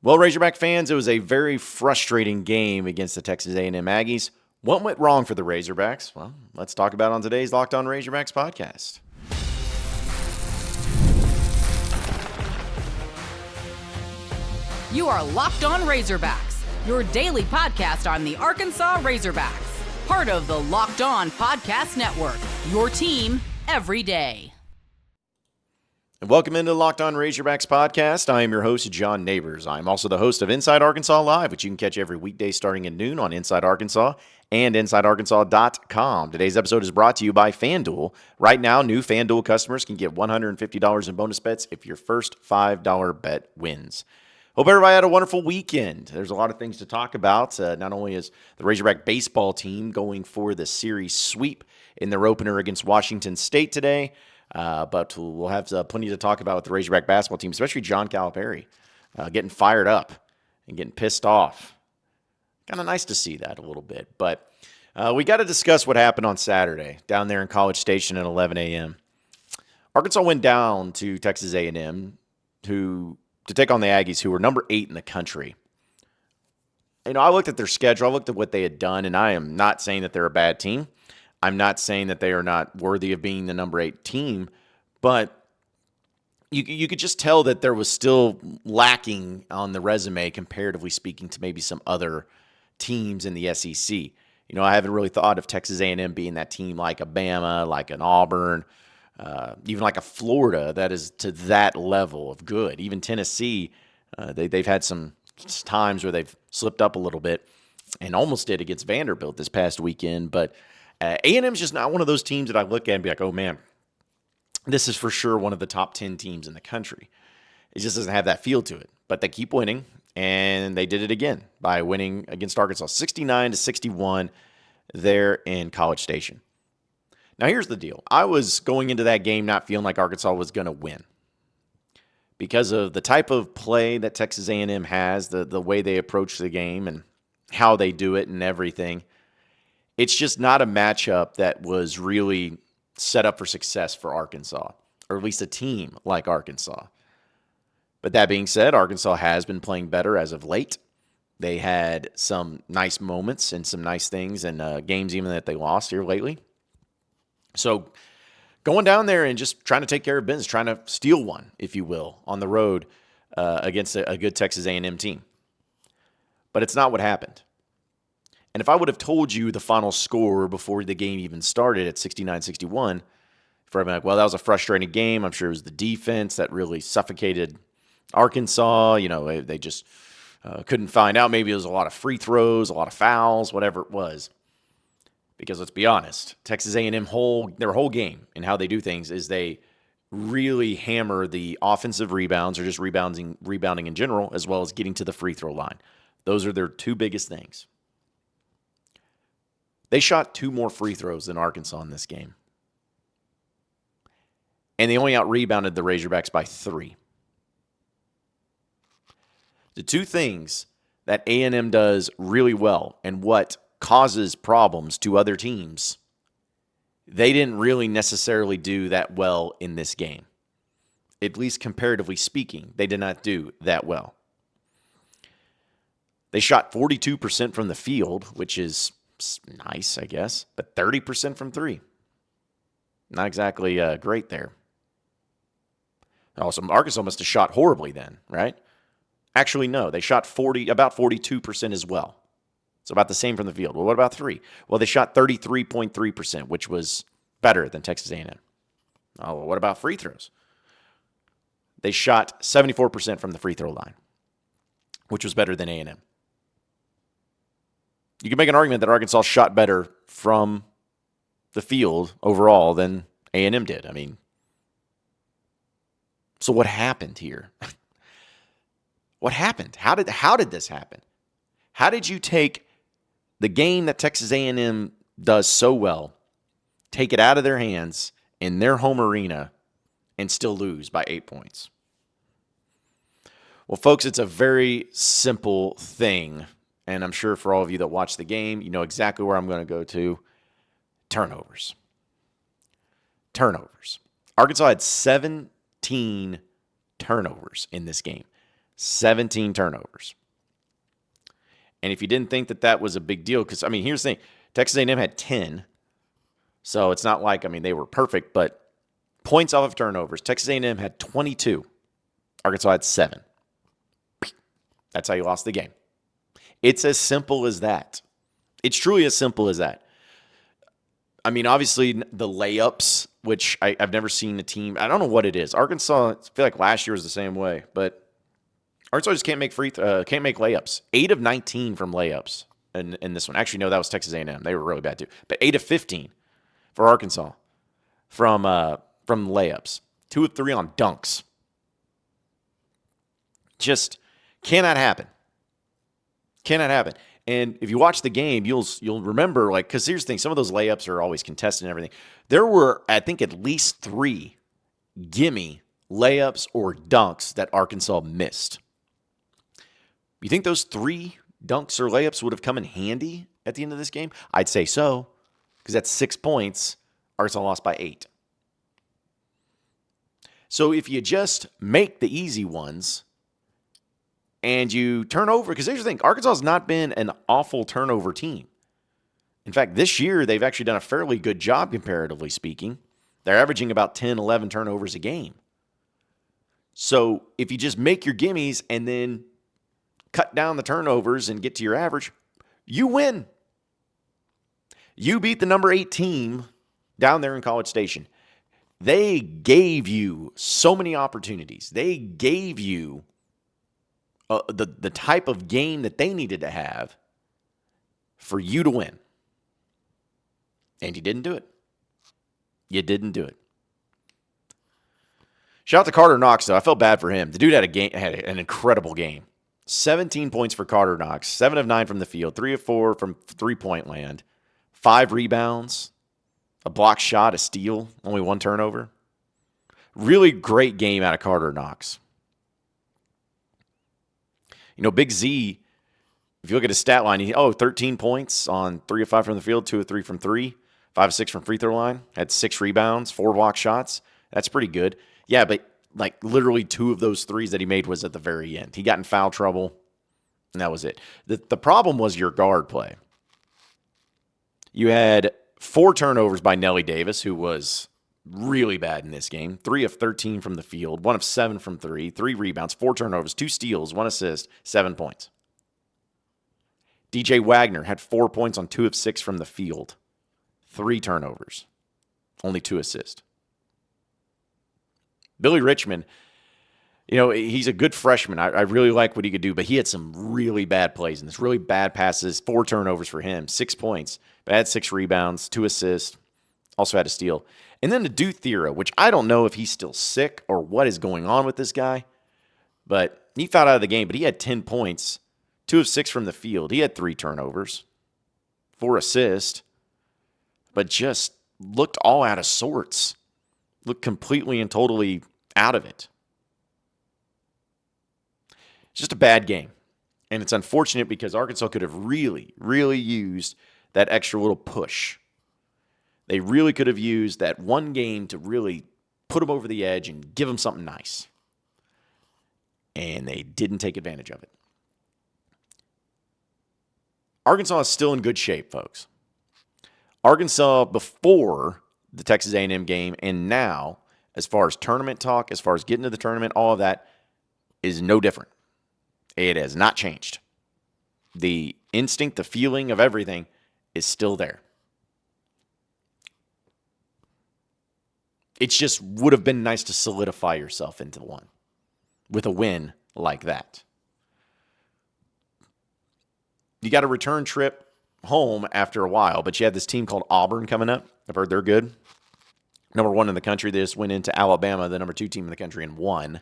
Well, Razorback fans, it was a very frustrating game against the Texas A&M Aggies. What went wrong for the Razorbacks? Well, let's talk about it on today's Locked On Razorbacks podcast. You are Locked On Razorbacks, your daily podcast on the Arkansas Razorbacks. Part of the Locked On Podcast Network, your team every day. And welcome into the Locked On Razorbacks podcast. I am your host, John Nabors. I'm also the host of Inside Arkansas Live, which you can catch every weekday starting at noon on Inside Arkansas and InsideArkansas.com. Today's episode is brought to you by FanDuel. Right now, new FanDuel customers can get $150 in bonus bets if your first $5 bet wins. Hope everybody had a wonderful weekend. There's a lot of things to talk about. Not only is the Razorback baseball team going for the series sweep in their opener against Washington State today, but we'll have plenty to talk about with the Razorback basketball team, especially John Calipari getting fired up and getting pissed off. Kind of nice to see that a little bit. But we got to discuss what happened on Saturday down there in College Station at 11 a.m. Arkansas went down to Texas A&M to take on the Aggies, who were number 8 in the country. You know, I looked at their schedule. I looked at what they had done, and I am not saying that they're a bad team. I'm not saying that they are not worthy of being the number 8 team, but you could just tell that there was still lacking on the resume, comparatively speaking, to maybe some other teams in the SEC. You know, I haven't really thought of Texas A&M being that team like a Bama, like an Auburn, even like a Florida that is to that level of good. Even Tennessee, they've had some times where they've slipped up a little bit and almost did against Vanderbilt this past weekend, but A&M's just not one of those teams that I look at and be like, oh, man, this is for sure one of the top 10 teams in the country. It just doesn't have that feel to it. But they keep winning, and they did it again by winning against Arkansas 69-61 there in College Station. Now, here's the deal. I was going into that game not feeling like Arkansas was going to win because of the type of play that Texas A&M has, the way they approach the game and how they do it and everything. It's just not a matchup that was really set up for success for Arkansas, or at least a team like Arkansas. But that being said, Arkansas has been playing better as of late. They had some nice moments and some nice things in games even that they lost here lately. So going down there and just trying to take care of business, trying to steal one, if you will, on the road against a good Texas A&M team. But it's not what happened. And if I would have told you the final score before the game even started at 69-61, if I'd been like, well, that was a frustrating game. I'm sure it was the defense that really suffocated Arkansas. You know, they just couldn't find out. Maybe it was a lot of free throws, a lot of fouls, whatever it was. Because let's be honest, Texas A&M their whole game and how they do things is they really hammer the offensive rebounds or just rebounding in general, as well as getting to the free throw line. Those are their two biggest things. They shot 2 more free throws than Arkansas in this game. And they only out-rebounded the Razorbacks by 3. The two things that A&M does really well and what causes problems to other teams, they didn't really necessarily do that well in this game. At least comparatively speaking, they did not do that well. They shot 42% from the field, which is nice, I guess, but 30% from 3. Not exactly great there. Also, Arkansas must have shot horribly then, right? Actually, no. They shot about 42% as well. So about the same from the field. Well, what about 3? Well, they shot 33.3%, which was better than Texas A&M. Oh, well, what about free throws? They shot 74% from the free throw line, which was better than A&M. You can make an argument that Arkansas shot better from the field overall than A&M did. I mean, so what happened here? What happened? How did this happen? How did you take the game that Texas A&M does so well, take it out of their hands in their home arena, and still lose by 8 points? Well, folks, it's a very simple thing. And I'm sure for all of you that watch the game, you know exactly where I'm going to go to. Turnovers. Arkansas had 17 turnovers in this game. 17 turnovers. And if you didn't think that that was a big deal, because, here's the thing. Texas A&M had 10, so it's not like, they were perfect, but points off of turnovers. Texas A&M had 22. Arkansas had 7. That's how you lost the game. It's as simple as that. It's truly as simple as that. Obviously, the layups, which I've never seen a team. I don't know what it is. Arkansas, I feel like last year was the same way, but Arkansas just can't make layups. 8 of 19 from layups in this one. Actually, no, that was Texas A&M. They were really bad too. But 8 of 15 for Arkansas from layups. 2 of 3 on dunks. Just cannot happen. Cannot happen. And if you watch the game, you'll remember, because here's the thing, some of those layups are always contested and everything. There were, I think, at least 3 gimme layups or dunks that Arkansas missed. You think those 3 dunks or layups would have come in handy at the end of this game? I'd say so, because that's 6 points. Arkansas lost by 8. So if you just make the easy ones and you turn over, because here's the thing, Arkansas has not been an awful turnover team. In fact, this year they've actually done a fairly good job comparatively speaking. They're averaging about 10, 11 turnovers a game. So if you just make your gimmies and then cut down the turnovers and get to your average, you win. You beat the number 8 team down there in College Station. They gave you so many opportunities. They gave you the type of game that they needed to have for you to win. And you didn't do it. You didn't do it. Shout out to Carter Knox, though. I felt bad for him. The dude had an incredible game. 17 points for Carter Knox. 7 of 9 from the field. 3 of 4 from three-point land. 5 rebounds. A block shot, a steal. Only 1 turnover. Really great game out of Carter Knox. Big Z, if you look at his stat line, 13 points on 3 of 5 from the field, 2 of 3 from 3, 5 of 6 from free throw line, had 6 rebounds, 4 block shots. That's pretty good. Yeah, but literally 2 of those threes that he made was at the very end. He got in foul trouble, and that was it. The problem was your guard play. You had 4 turnovers by Nelly Davis, who was really bad in this game. 3 of 13 from the field, 1 of 7 from 3, 3 rebounds, 4 turnovers, 2 steals, 1 assist, 7 points. DJ Wagner had 4 points on 2 of 6 from the field, 3 turnovers, only 2 assists. Billy Richmond, he's a good freshman. I really like what he could do, but he had some really bad plays in this, really bad passes, 4 turnovers for him, 6 points, but had 6 rebounds, 2 assists, also had a steal. And then to do Thera, which I don't know if he's still sick or what is going on with this guy, but he fouled out of the game, but he had 10 points, 2 of 6 from the field. He had 3 turnovers, 4 assists, but just looked all out of sorts. Looked completely and totally out of it. It's just a bad game. And it's unfortunate because Arkansas could have really, really used that extra little push. They really could have used that one game to really put them over the edge and give them something nice. And they didn't take advantage of it. Arkansas is still in good shape, folks. Arkansas before the Texas A&M game and now, as far as tournament talk, as far as getting to the tournament, all of that is no different. It has not changed. The instinct, the feeling of everything is still there. It just would have been nice to solidify yourself into one with a win like that. You got a return trip home after a while, but you had this team called Auburn coming up. I've heard they're good. Number 1 in the country. They just went into Alabama, the number 2 team in the country, and won.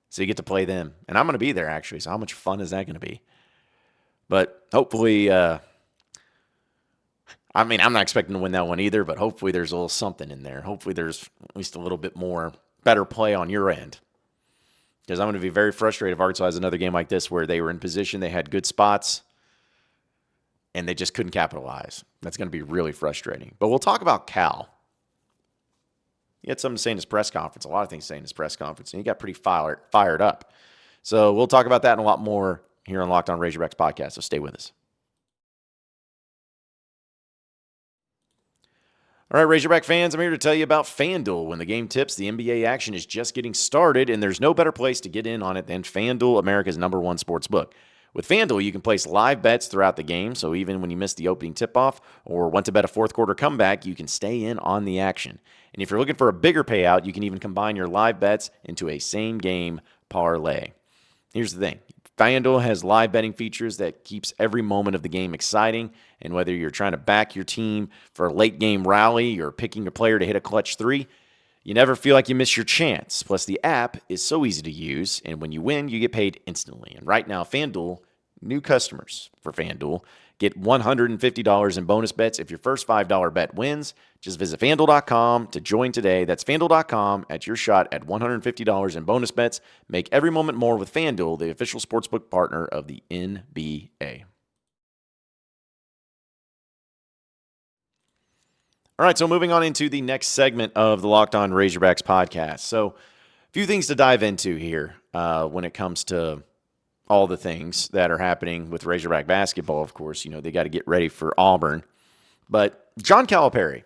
So you get to play them. And I'm going to be there, actually. So how much fun is that going to be? But hopefully, I'm not expecting to win that one either, but hopefully there's a little something in there. Hopefully there's at least a little bit more better play on your end. Because I'm going to be very frustrated if Arkansas has another game like this where they were in position, they had good spots, and they just couldn't capitalize. That's going to be really frustrating. But we'll talk about Cal. He had something to say in his press conference, a lot of things to say in his press conference, and he got pretty fired up. So we'll talk about that and a lot more here on Locked On Razorbacks podcast. So stay with us. All right, Razorback fans, I'm here to tell you about FanDuel. When the game tips, the NBA action is just getting started, and there's no better place to get in on it than FanDuel, America's #1 sports book. With FanDuel, you can place live bets throughout the game, so even when you miss the opening tip-off or want to bet a fourth-quarter comeback, you can stay in on the action. And if you're looking for a bigger payout, you can even combine your live bets into a same-game parlay. Here's the thing. FanDuel has live betting features that keeps every moment of the game exciting, and whether you're trying to back your team for a late-game rally or picking a player to hit a clutch three, you never feel like you miss your chance. Plus, the app is so easy to use, and when you win, you get paid instantly. And right now, FanDuel, new customers for FanDuel, get $150 in bonus bets if your first $5 bet wins. Just visit FanDuel.com to join today. That's FanDuel.com at your shot at $150 in bonus bets. Make every moment more with FanDuel, the official sportsbook partner of the NBA. All right, so moving on into the next segment of the Locked On Razorbacks podcast. So a few things to dive into here when it comes to all the things that are happening with Razorback basketball. Of course, they got to get ready for Auburn. But John Calipari,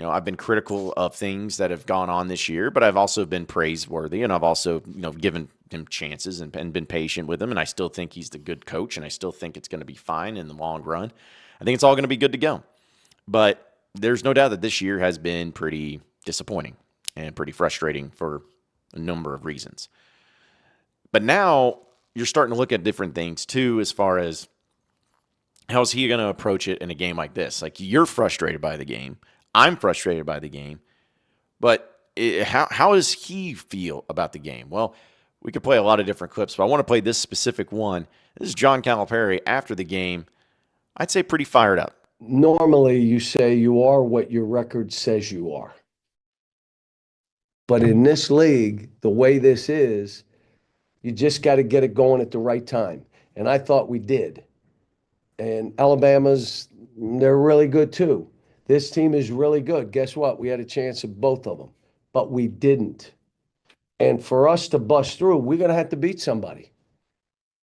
I've been critical of things that have gone on this year, but I've also been praiseworthy, and I've also, given him chances and been patient with him, and I still think he's the good coach, and I still think it's going to be fine in the long run. I think it's all going to be good to go. But there's no doubt that this year has been pretty disappointing and pretty frustrating for a number of reasons. But now you're starting to look at different things too, as far as how's he going to approach it in a game like this? Like, you're frustrated by the game. I'm frustrated by the game. But how does he feel about the game? Well, we could play a lot of different clips, but I want to play this specific one. This is John Calipari after the game. I'd say pretty fired up. Normally, you say you are what your record says you are. But in this league, the way this is, you just got to get it going at the right time. And I thought we did. And Alabama's, they're really good too. This team is really good. Guess what? We had a chance at both of them, but we didn't. And for us to bust through, we're going to have to beat somebody.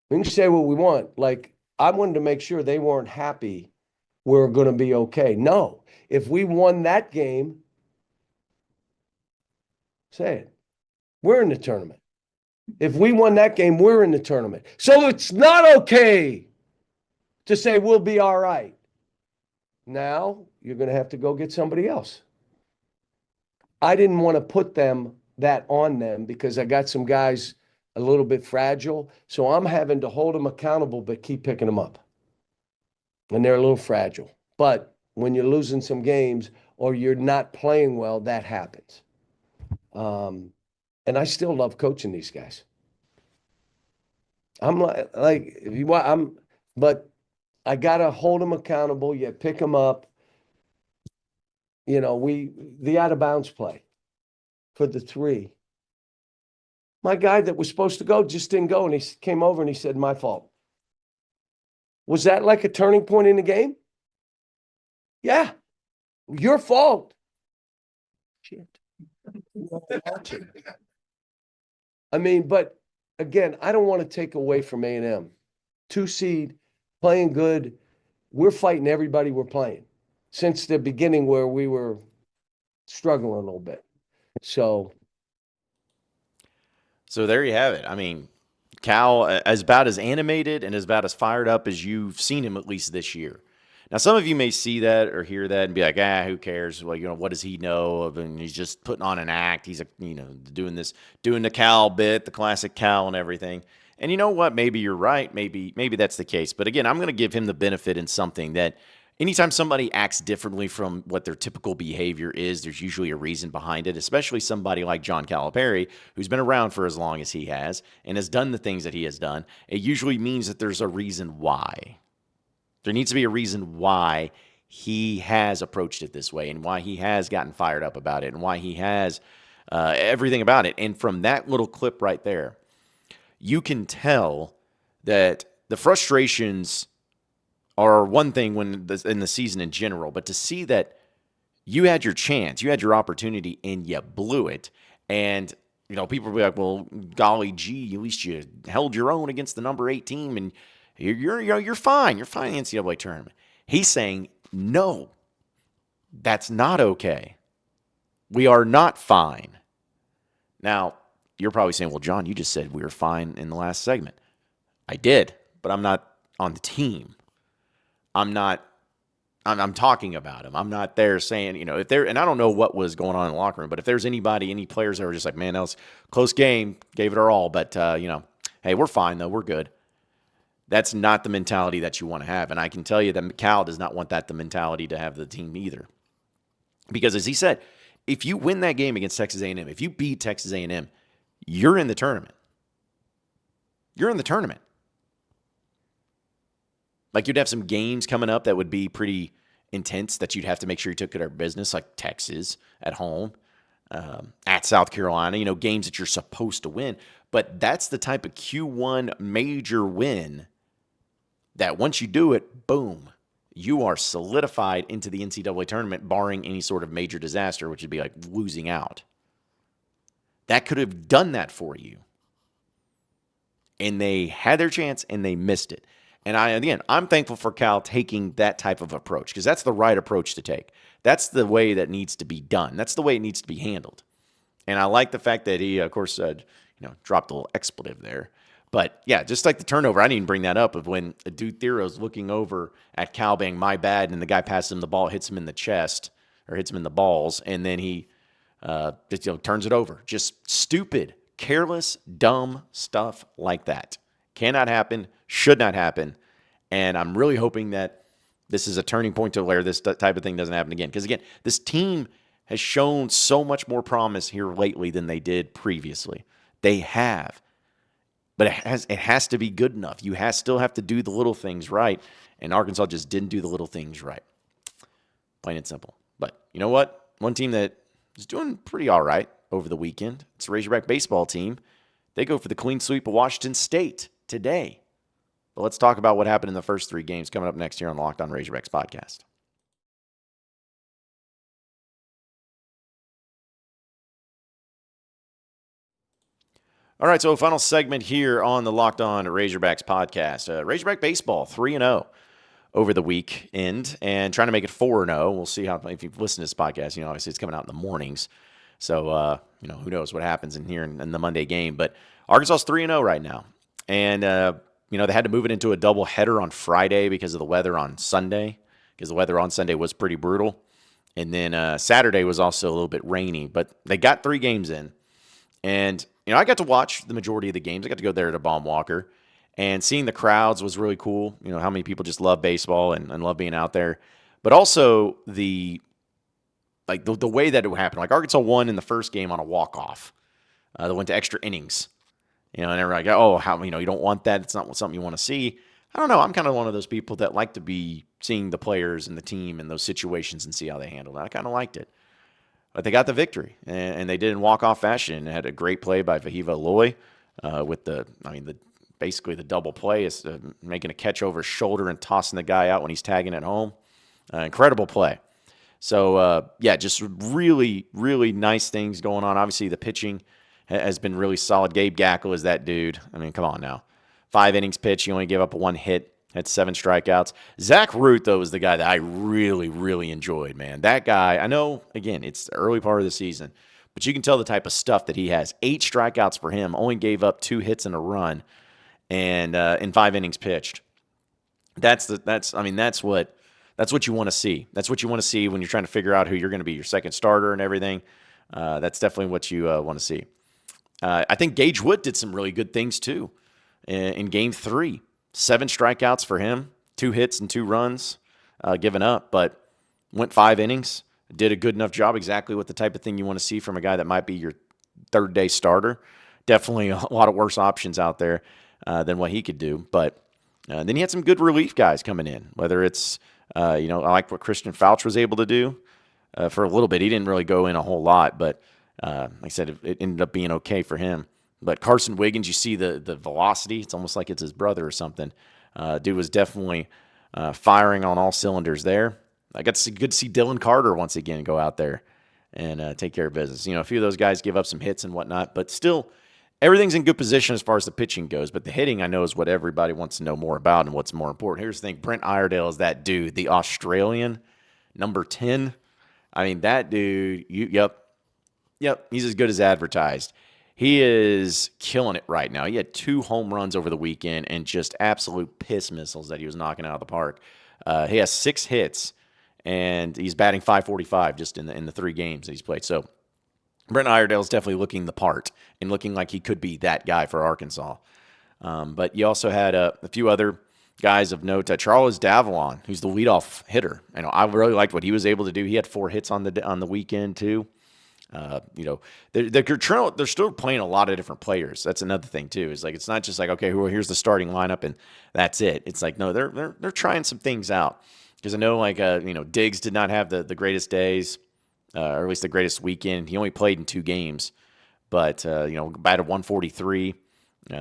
We can say what we want. Like, I wanted to make sure they weren't happy we're going to be okay. No. If we won that game, say it, we're in the tournament. If we won that game, we're in the tournament. So it's not okay to say we'll be all right. Now you're going to have to go get somebody else. I didn't want to put that on them because I got some guys a little bit fragile. So I'm having to hold them accountable, but keep picking them up. And they're a little fragile. But when you're losing some games or you're not playing well, that happens. And I still love coaching these guys. I'm like if you want, but I gotta hold them accountable. You pick them up. The out of bounds play for the three. My guy that was supposed to go just didn't go, and he came over and he said, "My fault." Was that like a turning point in the game? Yeah, your fault. Shit. I mean, but again, I don't want to take away from A&M. 2 seed, playing good. We're fighting everybody we're playing since the beginning where we were struggling a little bit. So there you have it. I mean, Cal, as about as animated and as about as fired up as you've seen him, at least this year. Now, some of you may see that or hear that and be like, who cares? Well, what does he know of? And he's just putting on an act. He's, doing the Cal bit, the classic Cal and everything. And you know what? Maybe you're right. Maybe that's the case. But again, I'm going to give him the benefit in something that anytime somebody acts differently from what their typical behavior is, there's usually a reason behind it, especially somebody like John Calipari, who's been around for as long as he has and has done the things that he has done. It usually means that there's a reason why. There needs to be a reason why he has approached it this way and why he has gotten fired up about it and why he has everything about it. And from that little clip right there, you can tell that the frustrations are one thing in the season in general, but to see that you had your chance, you had your opportunity, and you blew it. And people will be like, well, golly gee, at least you held your own against the number 8 team, and you're fine. You're fine in the NCAA tournament. He's saying, no, that's not okay. We are not fine. Now, you're probably saying, well, John, you just said we were fine in the last segment. I did, but I'm not on the team. I'm talking about him. I'm not there saying, if there, and I don't know what was going on in the locker room, but if there's any players that were just like, man, that was a close game, gave it our all, but, hey, we're fine, though. We're good. That's not the mentality that you want to have. And I can tell you that Cal does not want the mentality to have the team either. Because as he said, if you win that game against Texas A&M, if you beat Texas A&M, you're in the tournament. You're in the tournament. Like, you'd have some games coming up that would be pretty intense that you'd have to make sure you took care of business, like Texas at home, at South Carolina, games that you're supposed to win. But that's the type of Q1 major win that once you do it, boom, you are solidified into the NCAA tournament, barring any sort of major disaster, which would be like losing out. That could have done that for you. And they had their chance, and they missed it. And I'm thankful for Cal taking that type of approach, because that's the right approach to take. That's the way that needs to be done. That's the way it needs to be handled. And I like the fact that he, of course, dropped a little expletive there. But, yeah, just like the turnover, I didn't even bring that up, of when a dude Thero's looking over at Cal being my bad, and the guy passes him the ball, hits him in the chest, or hits him in the balls, and then he turns it over. Just stupid, careless, dumb stuff like that. Cannot happen, should not happen, and I'm really hoping that this is a turning point to where this type of thing doesn't happen again. Because, again, this team has shown so much more promise here lately than they did previously. They have. But it has to be good enough. You still have to do the little things right, and Arkansas just didn't do the little things right. Plain and simple. But you know what? One team that is doing pretty all right over the weekend, it's the Razorback baseball team. They go for the clean sweep of Washington State today. But let's talk about what happened in the first 3 games coming up next here on the Locked On Razorbacks podcast. All right, so final segment here on the Locked On Razorbacks podcast. Razorback baseball 3-0 over the weekend, and trying to make it 4-0. We'll see how, if you've listened to this podcast, obviously it's coming out in the mornings. So, who knows what happens in here in the Monday game. But Arkansas's 3-0 right now. And, they had to move it into a double header on Friday because of the weather on Sunday, because the weather on Sunday was pretty brutal. And then Saturday was also a little bit rainy, but they got 3 games in. And, I got to watch the majority of the games. I got to go there to Baum Walker, and seeing the crowds was really cool. How many people just love baseball and love being out there. But also the way that it happened. Like, Arkansas won in the first game on a walk-off. That went to extra innings. And everyone like, oh, how, you don't want that. It's not something you want to see. I don't know. I'm kind of one of those people that like to be seeing the players and the team in those situations and see how they handle it. I kind of liked it. But they got the victory, and they did in walk-off fashion. Had a great play by Vahiva Aloy with basically the double play is making a catch over his shoulder and tossing the guy out when he's tagging it home. Incredible play. So, just really, really nice things going on. Obviously, the pitching has been really solid. Gabe Gackle is that dude. I mean, come on now. 5 innings pitched. He only gave up 1 hit. Had 7 strikeouts. Zach Root, though, was the guy that I really, really enjoyed, man. That guy, I know, again, it's the early part of the season, but you can tell the type of stuff that he has. 8 strikeouts for him, only gave up 2 hits and a run, and in 5 innings pitched. That's what you want to see. That's what you want to see when you're trying to figure out who you're going to be your second starter and everything. That's definitely what you want to see. I think Gage Wood did some really good things, too, in Game 3. 7 strikeouts for him, 2 hits and 2 runs given up, but went 5 innings, did a good enough job, exactly what the type of thing you want to see from a guy that might be your third-day starter. Definitely a lot of worse options out there than what he could do, but then he had some good relief guys coming in, whether it's, I like what Christian Fouch was able to do for a little bit. He didn't really go in a whole lot, but like I said, it ended up being okay for him. But Carson Wiggins, you see the velocity. It's almost like it's his brother or something. Dude was definitely firing on all cylinders there. I got to see Dylan Carter once again go out there. and take care of business. A few of those guys give up some hits and whatnot, but still, everything's in good position as far as the pitching goes. But the hitting, I know, is what everybody wants to know more about and what's more important. Here's the thing. Brent Iredale is that dude, the Australian, number 10. I mean, that dude, yep, he's as good as advertised. He is killing it right now. He had 2 home runs over the weekend and just absolute piss missiles that he was knocking out of the park. He has 6 hits, and he's batting .545 just in the 3 games that he's played. So Brent Iredale is definitely looking the part and looking like he could be that guy for Arkansas. But you also had a few other guys of note. Charles Davalon, who's the leadoff hitter. I really liked what he was able to do. He had 4 hits on the weekend too. They're still playing a lot of different players. That's another thing too. Is like it's not just like, okay, well, here's the starting lineup and that's it. It's like, no, they're trying some things out. Because I know Diggs did not have the greatest days, or at least the greatest weekend. He only played in 2 games, but batted 143.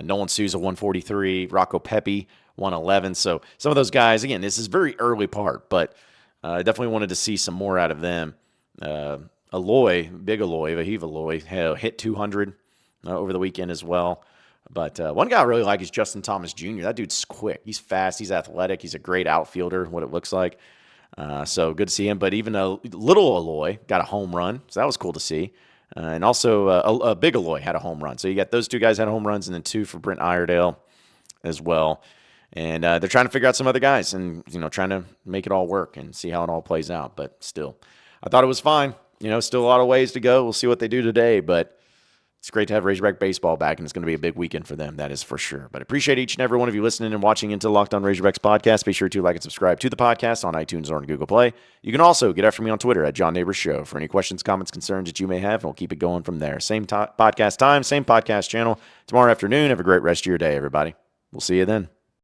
Nolan Souza 143. Rocco Pepe 111. So some of those guys, again, this is very early part, but I definitely wanted to see some more out of them. Vahiv Aloy, hit 200 over the weekend as well. But one guy I really like is Justin Thomas Jr. That dude's quick. He's fast. He's athletic. He's a great outfielder, what it looks like. So good to see him. But even a little Aloy got a home run, so that was cool to see. And also a big Aloy had a home run. So you got those 2 guys had home runs, and then 2 for Brent Iredale as well. And they're trying to figure out some other guys and trying to make it all work and see how it all plays out. But still, I thought it was fine. Still a lot of ways to go. We'll see what they do today, but it's great to have Razorback baseball back, and it's going to be a big weekend for them, that is for sure. But I appreciate each and every one of you listening and watching into the Locked On Razorbacks podcast. Be sure to like and subscribe to the podcast on iTunes or on Google Play. You can also get after me on Twitter at John Nabors Show for any questions, comments, concerns that you may have, and we'll keep it going from there. Same podcast time, same podcast channel tomorrow afternoon. Have a great rest of your day, everybody. We'll see you then.